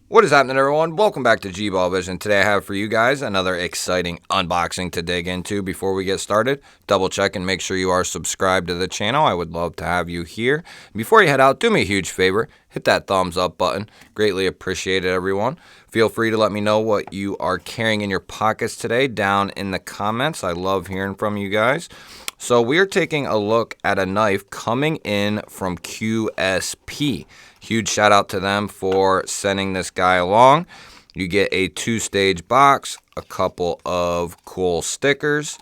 What is happening, everyone? Welcome back to G-Ball Vision. Today I have for you guys another exciting unboxing to dig into. Before we get started, double check and make sure you are subscribed to the channel. I would love to have you here. Before you head out, do me a huge favor. Hit that thumbs up button. Greatly appreciate it, everyone. Feel free to let me know what you are carrying in your pockets today down in the comments. I love hearing from you guys. So we're taking a look at a knife coming in from QSP. Huge shout out to them for sending this guy along. You get a 2-stage box, a couple of cool stickers,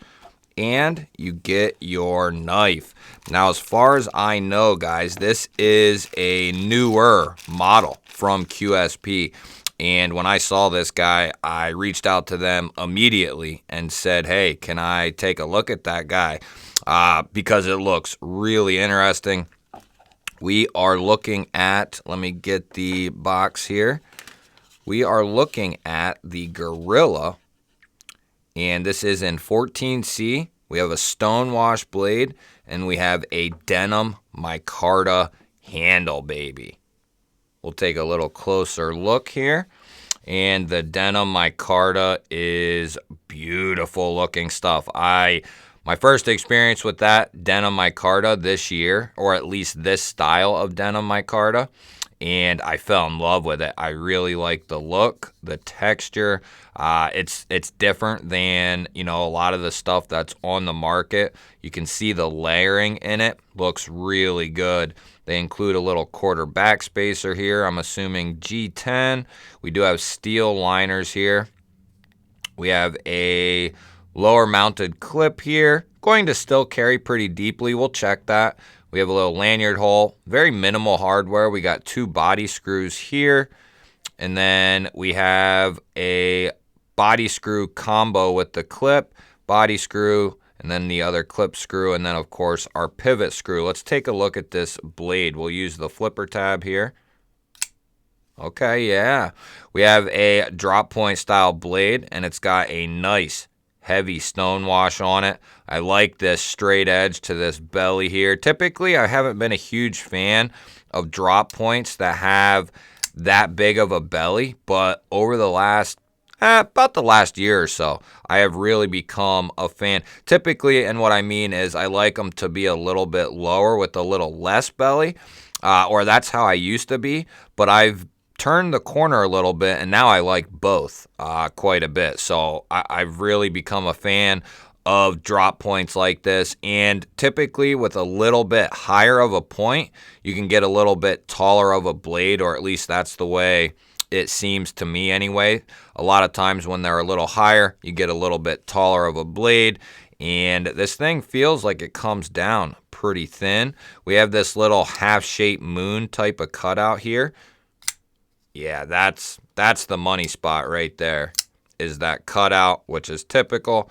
and you get your knife. Now, as far as I know, guys, this is a newer model from QSP. And when I saw this guy, I reached out to them immediately and said, hey, can I take a look at that guy? Because it looks really interesting. We are looking at, let me get the box here. We are looking at the Gorilla, and this is in 14C. We have a stonewash blade, and we have a denim micarta handle, baby. We'll take a little closer look here. And the denim micarta is beautiful looking stuff. My first experience with that denim micarta this year, or at least this style of denim micarta, and I fell in love with it. I really like the look, the texture. It's different than, a lot of the stuff that's on the market. You can see the layering in it. Looks really good. They include a little quarter back spacer here. I'm assuming G10. We do have steel liners here. We have a lower mounted clip here. Going to still carry pretty deeply. We'll check that. We have a little lanyard hole. Very minimal hardware. We got 2 body screws here. And then we have a body screw combo with the clip, body screw, and then the other clip screw, and then, of course, our pivot screw. Let's take a look at this blade. We'll use the flipper tab here. Okay, yeah. We have a drop point style blade, and it's got a nice heavy stonewash on it. I like this straight edge to this belly here. Typically, I haven't been a huge fan of drop points that have that big of a belly, but over the last about the last year or so, I have really become a fan. Typically, and what I mean is I like them to be a little bit lower with a little less belly, or that's how I used to be, but I've turned the corner a little bit, and now I like both quite a bit. So I've really become a fan of drop points like this, and typically with a little bit higher of a point, you can get a little bit taller of a blade, or at least that's the way it seems to me anyway. A lot of times when they're a little higher, you get a little bit taller of a blade, and this thing feels like it comes down pretty thin. We have this little half-shaped moon type of cutout here. Yeah, that's the money spot right there, is that cutout, which is typical.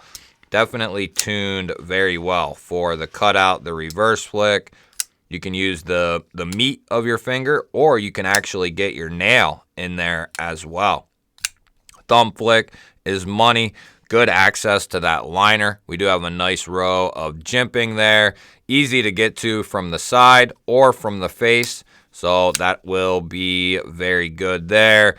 Definitely tuned very well for the cutout, the reverse flick. You can use the meat of your finger, or you can actually get your nail in there as well. Thumb flick is money. Good access to that liner. We do have a nice row of jimping there. Easy to get to from the side or from the face. So that will be very good there.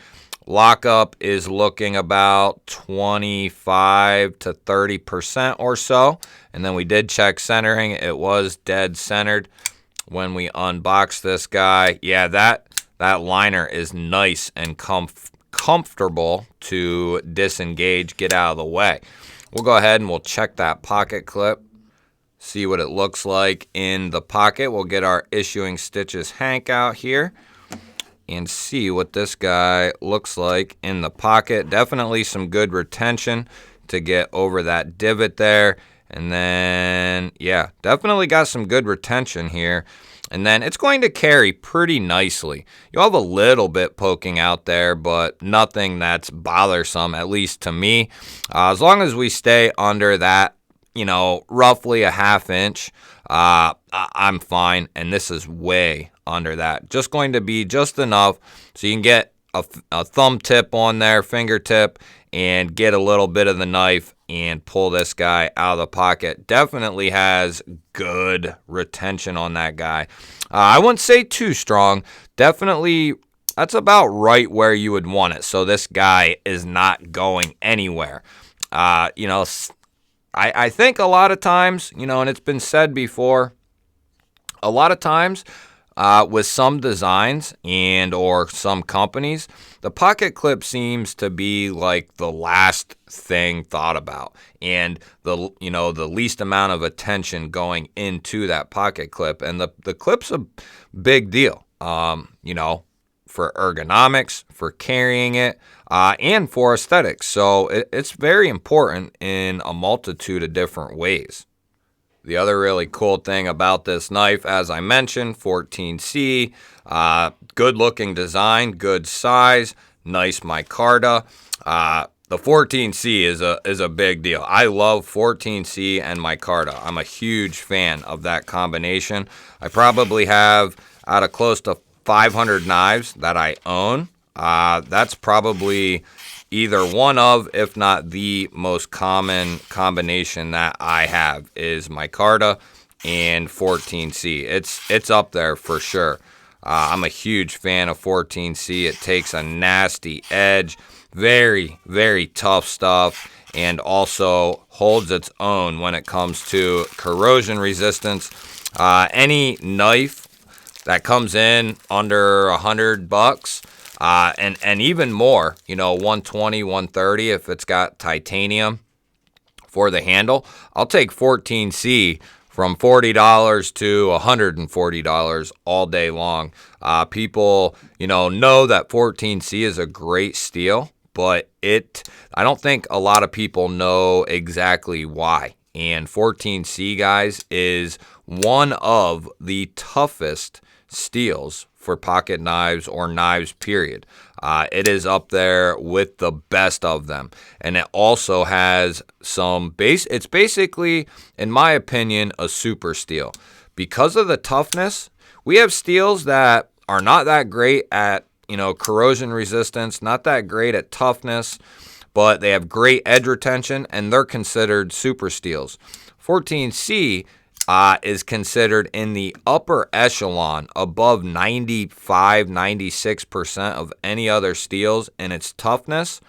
Lockup is looking about 25 to 30% or so. And then we did check centering. It was dead centered when we unboxed this guy. Yeah, that liner is nice and comfortable to disengage, get out of the way. We'll go ahead and we'll check that pocket clip. See what it looks like in the pocket. We'll get our issuing stitches Hank out here and see what this guy looks like in the pocket. Definitely some good retention to get over that divot there. And then, yeah, definitely got some good retention here. And then it's going to carry pretty nicely. You'll have a little bit poking out there, but nothing that's bothersome, at least to me. As long as we stay under that, roughly a ½ inch, I'm fine. And this is way under that. Just going to be just enough so you can get a thumb tip on there, fingertip, and get a little bit of the knife and pull this guy out of the pocket. Definitely has good retention on that guy. I wouldn't say too strong. Definitely that's about right where you would want it. So this guy is not going anywhere. You know, I think a lot of times, you know, and it's been said before, a lot of times with some designs and or some companies, the pocket clip seems to be like the last thing thought about, and the least amount of attention going into that pocket clip. And the clip's a big deal, you know, for ergonomics, for carrying it, and for aesthetics. So it's very important in a multitude of different ways. The other really cool thing about this knife, as I mentioned, 14C, good looking design, good size, nice micarta. The 14C is a big deal. I love 14C and micarta. I'm a huge fan of that combination. I probably have out of close to 500 knives that I own. That's probably either one of, if not the most common combination that I have, is micarta and 14C. It's up there for sure. I'm a huge fan of 14C. It takes a nasty edge, very, very tough stuff, and also holds its own when it comes to corrosion resistance. Any knife that comes in under $100, and even more, you know, 120, 130, if it's got titanium for the handle, I'll take 14C from $40 to $140 all day long. People, you know that 14C is a great steel, but I don't think a lot of people know exactly why. And 14C, guys, is one of the toughest steels for pocket knives or knives, period. It is up there with the best of them. And it also has it's basically, in my opinion, a super steel. Because of the toughness, we have steels that are not that great at, you know, corrosion resistance, not that great at toughness, but they have great edge retention, and they're considered super steels. 14C is considered in the upper echelon, above 95, 96% of any other steels in its toughness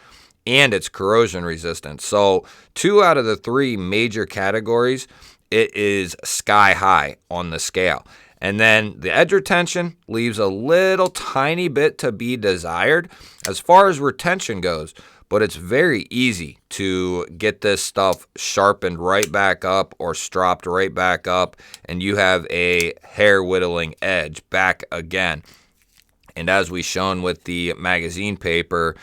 and its corrosion resistance. So 2 out of the 3 major categories, it is sky high on the scale. And then the edge retention leaves a little tiny bit to be desired as far as retention goes. But it's very easy to get this stuff sharpened right back up or stropped right back up, and you have a hair whittling edge back again. And as we shown with the magazine paper,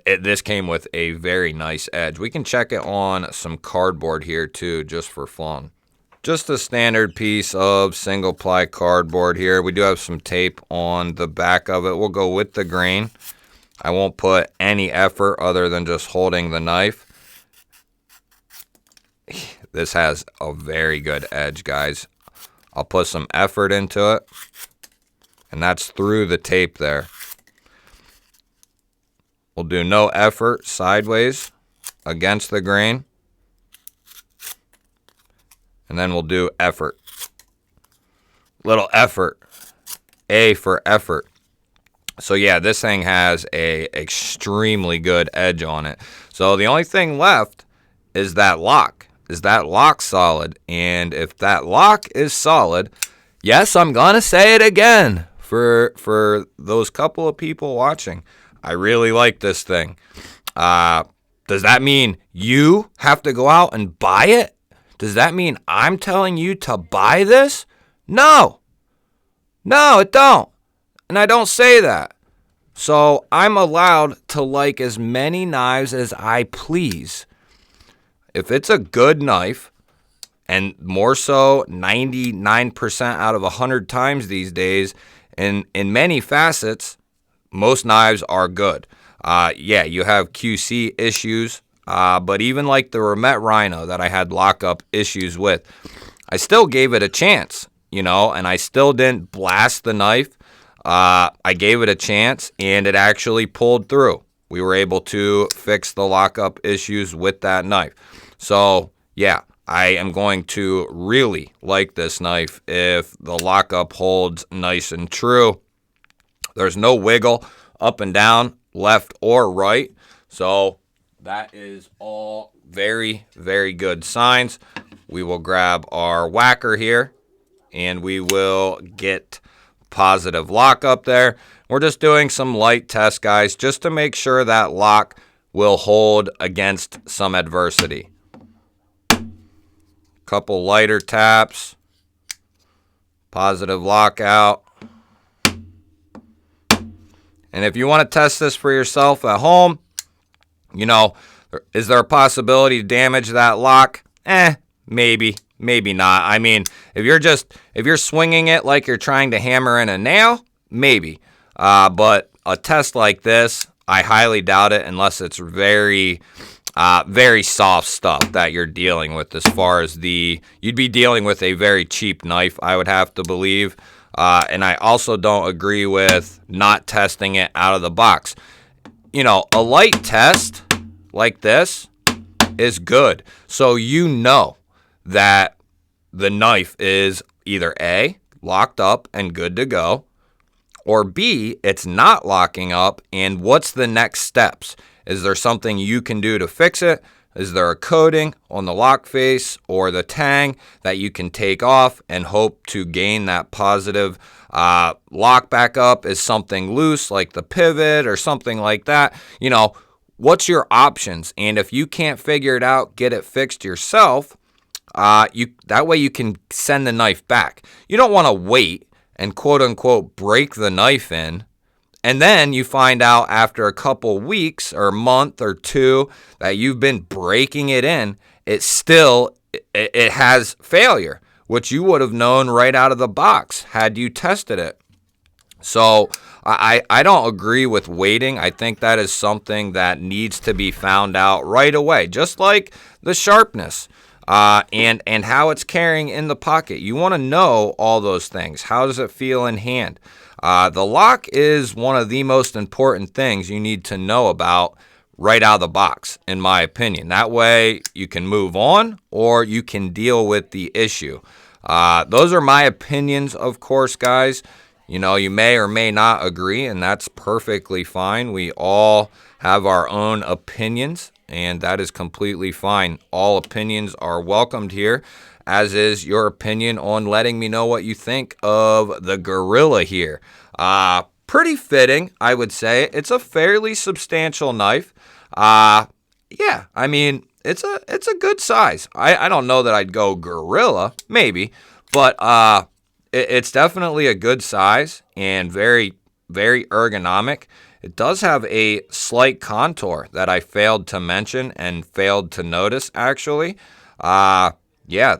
this came with a very nice edge. We can check it on some cardboard here too, just for fun. Just a standard piece of single ply cardboard here. We do have some tape on the back of it. We'll go with the grain. I won't put any effort other than just holding the knife. This has a very good edge, guys. I'll put some effort into it, and that's through the tape there. We'll do no effort sideways against the grain, and then we'll do effort. Little effort. A for effort. So yeah, this thing has a extremely good edge on it. So the only thing left is that lock. Is that lock solid? And if that lock is solid, yes, I'm gonna say it again for those couple of people watching. I really like this thing. Does that mean you have to go out and buy it? Does that mean I'm telling you to buy this? No, it don't. And I don't say that. So I'm allowed to like as many knives as I please. If it's a good knife, and more so 99% out of 100 times these days, in many facets, most knives are good. Yeah, you have QC issues, but even like the Remet Rhino that I had lockup issues with, I still gave it a chance, and I still didn't blast the knife. I gave it a chance, and it actually pulled through. We were able to fix the lockup issues with that knife. So, yeah, I am going to really like this knife if the lockup holds nice and true. There's no wiggle up and down, left or right. So that is all very, very good signs. We will grab our whacker here, and we will get positive lock up there. We're just doing some light tests, guys, just to make sure that lock will hold against some adversity. Couple lighter taps, positive lockout. And if you want to test this for yourself at home, you know, is there a possibility to damage that lock? Maybe, maybe not. I mean, if you're swinging it like you're trying to hammer in a nail, maybe. But a test like this, I highly doubt it unless it's very, very soft stuff that you're dealing with. As far as you'd be dealing with a very cheap knife, I would have to believe. And I also don't agree with not testing it out of the box. You know, a light test like this is good. So you know that the knife is either A, locked up and good to go, or B, it's not locking up, and what's the next steps? Is there something you can do to fix it? Is there a coating on the lock face or the tang that you can take off and hope to gain that positive lock back up? Is something loose like the pivot or something like that? You know, what's your options? And if you can't figure it out, get it fixed yourself. That way you can send the knife back. You don't want to wait and quote unquote break the knife in, and then you find out after a couple weeks or a month or two that you've been breaking it in, it has failure, which you would have known right out of the box had you tested it. So I don't agree with waiting. I think that is something that needs to be found out right away, just like the sharpness. And how it's carrying in the pocket. You want to know all those things. How does it feel in hand? The lock is one of the most important things you need to know about right out of the box, in my opinion. That way you can move on or you can deal with the issue. Those are my opinions, of course, guys. You know, you may or may not agree, and that's perfectly fine. We all have our own opinions, and that is completely fine. All opinions are welcomed here, as is your opinion on letting me know what you think of the Gorilla here. Pretty fitting, I would say. It's a fairly substantial knife. Yeah, I mean, it's a good size. I don't know that I'd go Gorilla, maybe, but it's definitely a good size and very, very ergonomic. It does have a slight contour that I failed to mention and failed to notice, actually. Yeah,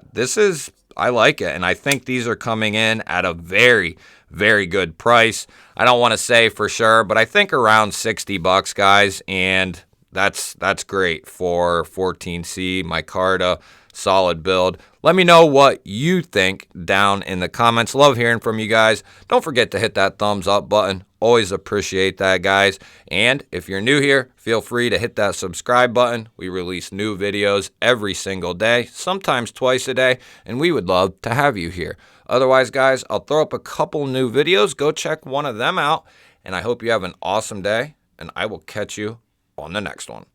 I like it, and I think these are coming in at a very, very good price. I don't want to say for sure, but I think around $60, guys, and that's great for 14C, micarta, solid build. Let me know what you think down in the comments. Love hearing from you guys. Don't forget to hit that thumbs up button. Always appreciate that, guys. And if you're new here, feel free to hit that subscribe button. We release new videos every single day, sometimes twice a day, and we would love to have you here. Otherwise, guys, I'll throw up a couple new videos. Go check one of them out, and I hope you have an awesome day, and I will catch you on the next one.